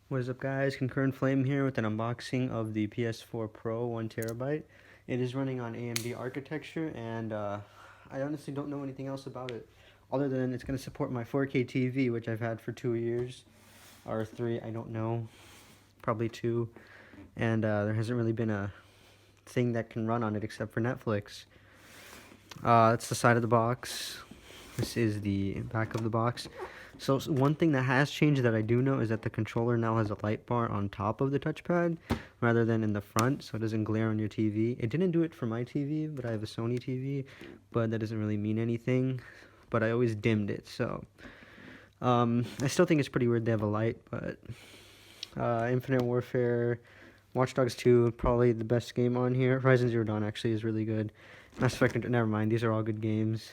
What is up, guys? Concurrent Flame here with an unboxing of the PS4 Pro 1TB. It is running on AMD architecture, and I honestly don't know anything else about it other than it's going to support my 4K TV, which I've had for 2 years or 3, I don't know, probably 2, and there hasn't really been a thing that can run on it except for Netflix. That's the side of the box. This is the back of the box. So one thing that has changed that I do know is that the controller now has a light bar on top of the touchpad rather than in the front, so it doesn't glare on your TV. It didn't do it for my TV, but I have a Sony TV, but that doesn't really mean anything. But I always dimmed it, so I still think it's pretty weird they have a light, but Infinite Warfare, Watch Dogs 2, probably the best game on here. Horizon Zero Dawn actually is really good. Mass Effect, never mind, these are all good games.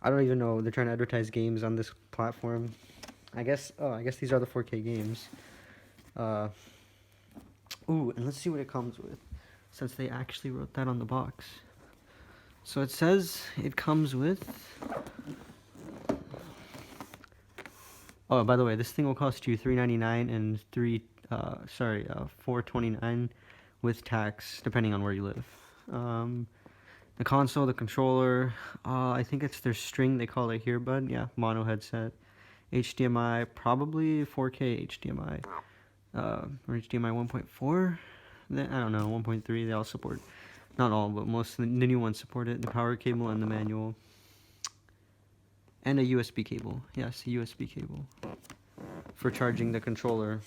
I don't even know, they're trying to advertise games on this platform. I guess these are the 4K games. Ooh, and let's see what it comes with, since they actually wrote that on the box. So it says it comes with... Oh, by the way, this thing will cost you $3.99 and $4.29 with tax, depending on where you live. The console, the controller, I think it's their string, they call it earbud, yeah, mono headset. HDMI, probably 4K HDMI, or HDMI 1.4, I don't know, 1.3, they all support, not all, but most of the new ones support it, the power cable and the manual. And a USB cable, yes, a USB cable for charging the controller,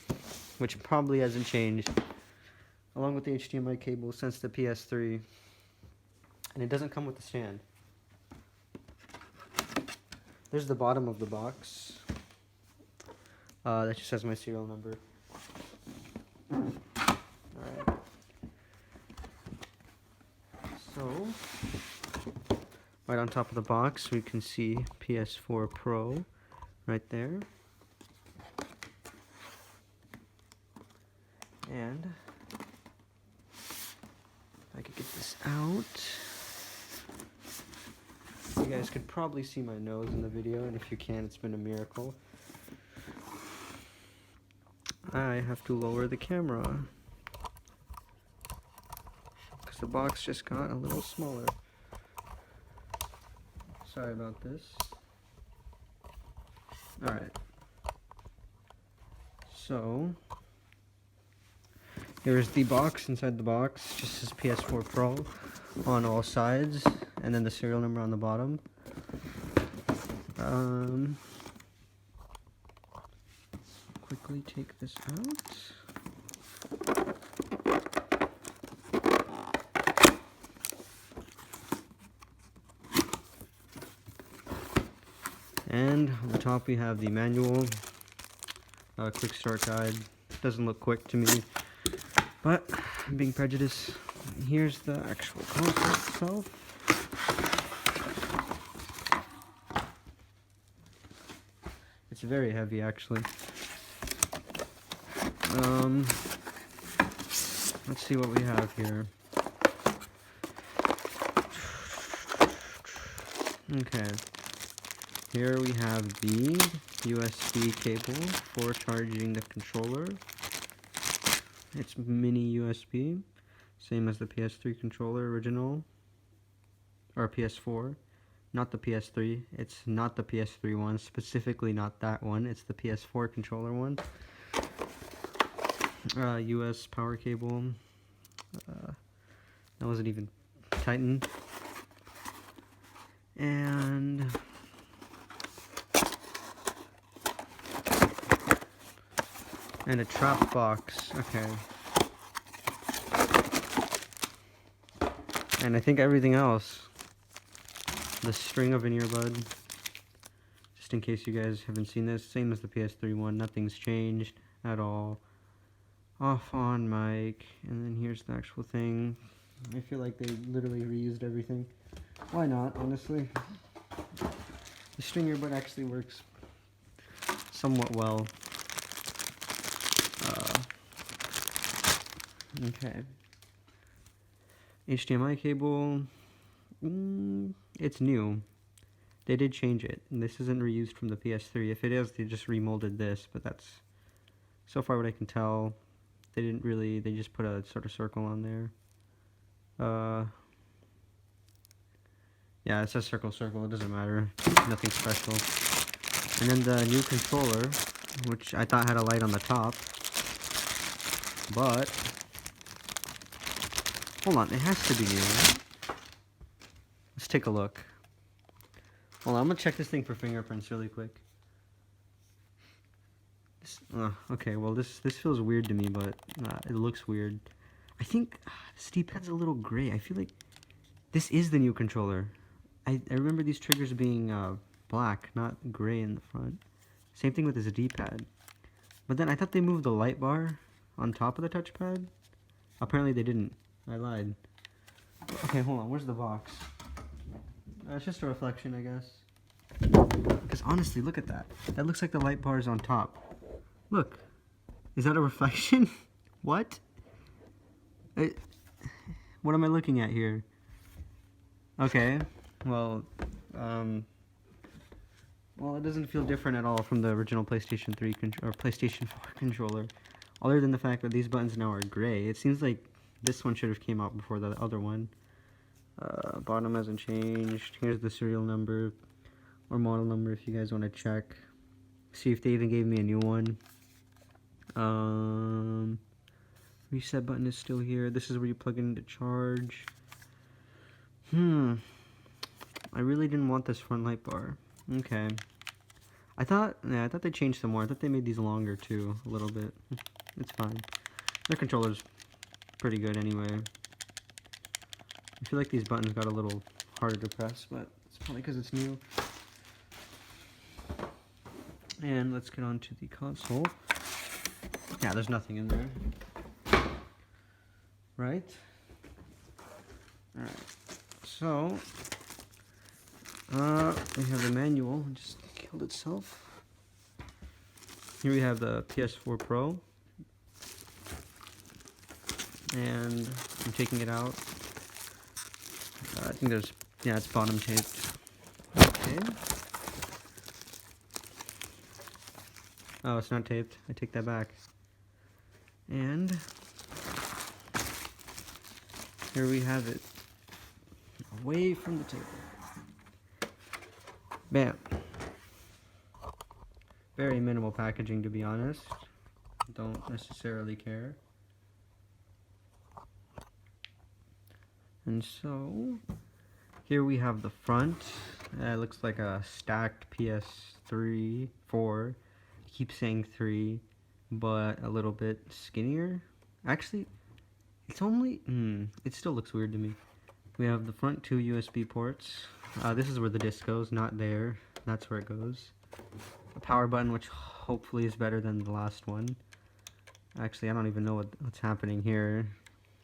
which probably hasn't changed, along with the HDMI cable since the PS3. And it doesn't come with the stand. There's the bottom of the box. That just has my serial number. Alright. So, right on top of the box, we can see PS4 Pro right there. And if I could get this out. You guys could probably see my nose in the video, and if you can, it's been a miracle. I have to lower the camera because the box just got a little smaller. Sorry about this. Alright. So, here's the box. Inside the box just says PS4 Pro on all sides, and then the serial number on the bottom. Quickly take this out. And on the top we have the manual, quick start guide. Doesn't look quick to me, but I'm being prejudiced. Here's the actual console itself. It's very heavy, actually. Let's see what we have here. Okay. Here we have the USB cable for charging the controller. It's mini USB, same as the PS3 controller original, or PS4. Not the PS3. It's not the PS3 one, specifically not that one. It's the PS4 controller one. US power cable. That wasn't even tightened. And a trap box. Okay. And I think everything else. The string of an earbud, just in case you guys haven't seen this, same as the PS3 one, nothing's changed at all. Off on mic, and then here's the actual thing. I feel like they literally reused everything. Why not, honestly? The string earbud actually works somewhat well. Okay. HDMI cable. It's new. They did change it. This isn't reused from the PS3. If it is, they just remolded this, but that's So far what I can tell, they just put a sort of circle on there. Yeah, it says circle, circle, it doesn't matter. Nothing special. And then the new controller, which I thought had a light on the top. But, hold on, it has to be new, right? Let's take a look. Hold on, I'm gonna check this thing for fingerprints really quick. Okay, well this feels weird to me, but it looks weird. I think this D-pad's a little gray. I feel like this is the new controller. I remember these triggers being black, not gray in the front. Same thing with this D-pad. But then I thought they moved the light bar on top of the touchpad. Apparently they didn't. I lied. Okay, hold on. Where's the box? It's just a reflection, I guess. Because honestly, look at that. That looks like the light bar is on top. Look. Is that a reflection? What? What am I looking at here? Okay. Well, it doesn't feel different at all from the original PlayStation 3 or PlayStation 4 controller. Other than the fact that these buttons now are gray. It seems like this one should have came out before the other one. Bottom hasn't changed. Here's the serial number or model number if you guys want to check. See if they even gave me a new one. Reset button is still here. This is where you plug it into charge. I really didn't want this front light bar. Okay. I thought they changed some more. I thought they made these longer too, a little bit. It's fine. Their controller's pretty good anyway. I feel like these buttons got a little harder to press, but it's probably because it's new. And let's get on to the console. Yeah, there's nothing in there. Right? Alright. So, we have the manual. It just killed itself. Here we have the PS4 Pro. And I'm taking it out. I think there's, yeah, it's bottom taped. Okay. Oh, it's not taped. I take that back. And here we have it. Away from the table. Bam. Very minimal packaging, to be honest. Don't necessarily care. And so, here we have the front. It looks like a stacked PS3, 4. I keep saying 3, but a little bit skinnier. Actually, it's only, it still looks weird to me. We have the front 2 USB ports. This is where the disc goes, not there. That's where it goes. A power button, which hopefully is better than the last one. Actually, I don't even know what's happening here.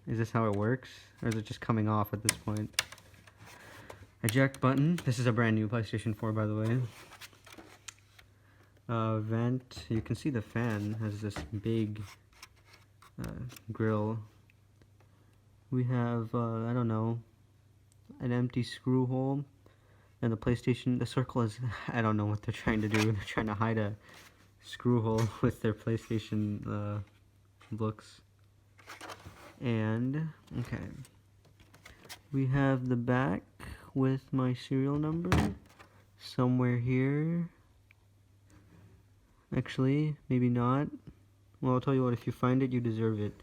Is this how it works? Or is it just coming off at this point? Eject button. This is a brand new PlayStation 4, by the way. Vent. You can see the fan has this big grill. We have, I don't know, an empty screw hole. And the PlayStation, the circle is, I don't know what they're trying to do. They're trying to hide a screw hole with their PlayStation looks. And, okay. We have the back with my serial number somewhere here. Actually, maybe not. Well, I'll tell you what, if you find it, you deserve it.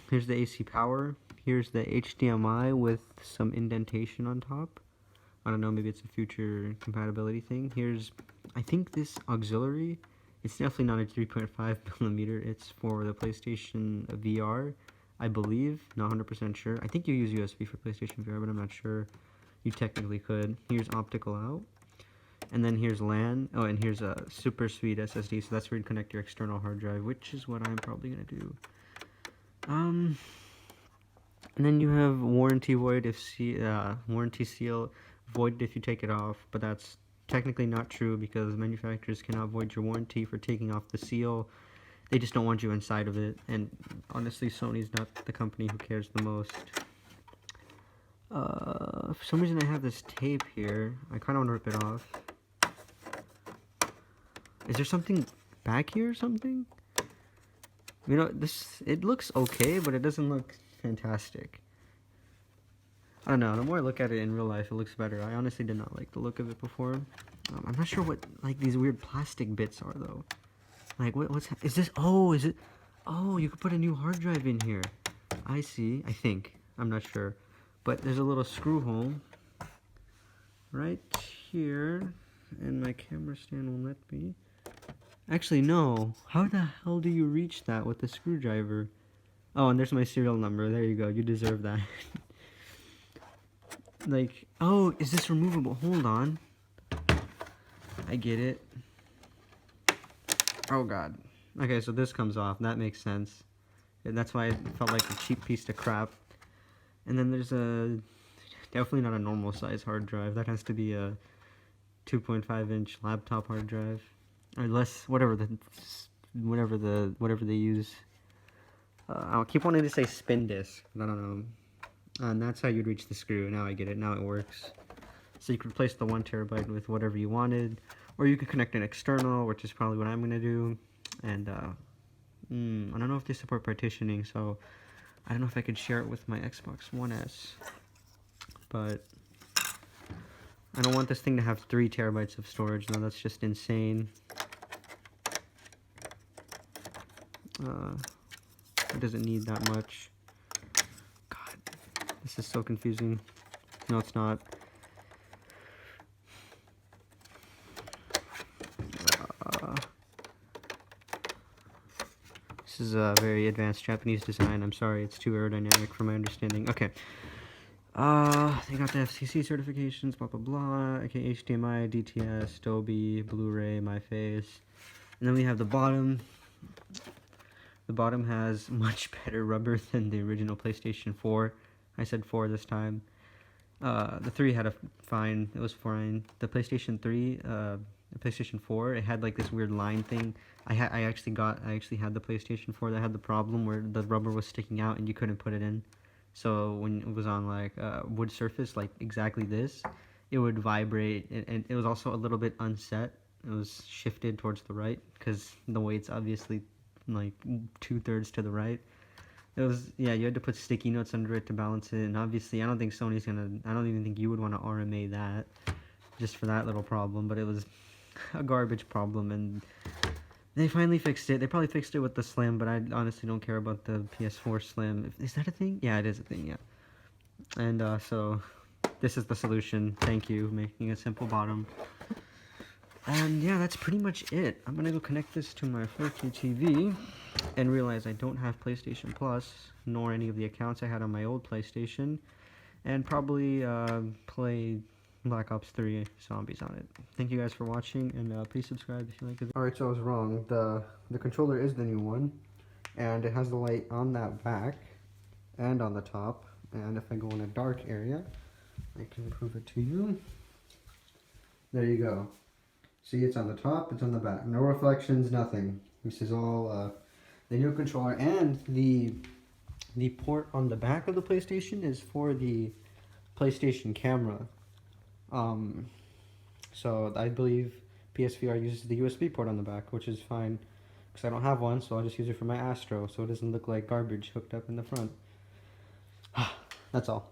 Here's the AC power. Here's the HDMI with some indentation on top. I don't know, maybe it's a future compatibility thing. Here's, I think this auxiliary, it's definitely not a 3.5mm. It's for the PlayStation VR, I believe. Not 100% sure. I think you use USB for PlayStation VR, but I'm not sure. You technically could. Here's optical out. And then here's LAN. Oh, and here's a super sweet SSD. So that's where you connect your external hard drive, which is what I'm probably going to do. And then you have warranty void if warranty seal voided if you take it off, but that's technically not true because manufacturers cannot void your warranty for taking off the seal. They just don't want you inside of it, and honestly, Sony's not the company who cares the most. For some reason I have this tape here. I kind of want to rip it off. Is there something back here or something. You know, it looks okay, but it doesn't look fantastic. I don't know, the more I look at it in real life, it looks better. I honestly did not like the look of it before. I'm not sure what, like, these weird plastic bits are, though. Like, is this, oh, is it, oh, you could put a new hard drive in here. I see, I think. I'm not sure. But there's a little screw hole right here, and my camera stand won't let me. Actually, no. How the hell do you reach that with the screwdriver? Oh, and there's my serial number. There you go. You deserve that. Like, oh, is this removable? Hold on. I get it. Oh, God. Okay, so this comes off. That makes sense. And that's why it felt like a cheap piece of crap. And then there's definitely not a normal size hard drive. That has to be a 2.5-inch laptop hard drive. Or less, whatever they use. I'll keep wanting to say spin disk, but I don't know. And that's how you'd reach the screw. Now I get it. Now it works. So you could replace the 1 terabyte with whatever you wanted, or you could connect an external, which is probably what I'm gonna do. And I don't know if they support partitioning, so I don't know if I could share it with my Xbox One S. But I don't want this thing to have 3 terabytes of storage. No, that's just insane. It doesn't need that much. God, this is so confusing. No, it's not. This is a very advanced Japanese design. I'm sorry, it's too aerodynamic for my understanding. Okay. They got the FCC certifications, blah, blah, blah. Okay, HDMI, DTS, Dolby, Blu-ray, MyFace. And then we have the bottom. The bottom has much better rubber than the original PlayStation 4. I said 4 this time. The 3 had it was fine. The PlayStation 3, the PlayStation 4, it had like this weird line thing. I actually had the PlayStation 4 that had the problem where the rubber was sticking out and you couldn't put it in. So when it was on like a wood surface, like exactly this, it would vibrate, and it was also a little bit unset. It was shifted towards the right because the weight's obviously like 2/3 to the right. It was, yeah, you had to put sticky notes under it to balance it, and obviously I don't think Sony's gonna, I don't even think you would want to RMA that just for that little problem, but it was a garbage problem, and they finally fixed it. They probably fixed it with the Slim, but I honestly don't care about the PS4 Slim. Is that a thing? Yeah, it is a thing, yeah. And so this is the solution. Thank you, making a simple bottom. And yeah, that's pretty much it. I'm gonna go connect this to my 4K TV and realize I don't have PlayStation Plus, nor any of the accounts I had on my old PlayStation, and probably play Black Ops 3 Zombies on it. Thank you guys for watching, and please subscribe if you like it. Alright, so I was wrong. The controller is the new one, and it has the light on that back and on the top. And if I go in a dark area, I can prove it to you. There you go. See, it's on the top, it's on the back. No reflections, nothing. This is all the new controller, and the port on the back of the PlayStation is for the PlayStation camera. So I believe PSVR uses the USB port on the back, which is fine, because I don't have one, so I'll just use it for my Astro, so it doesn't look like garbage hooked up in the front. That's all.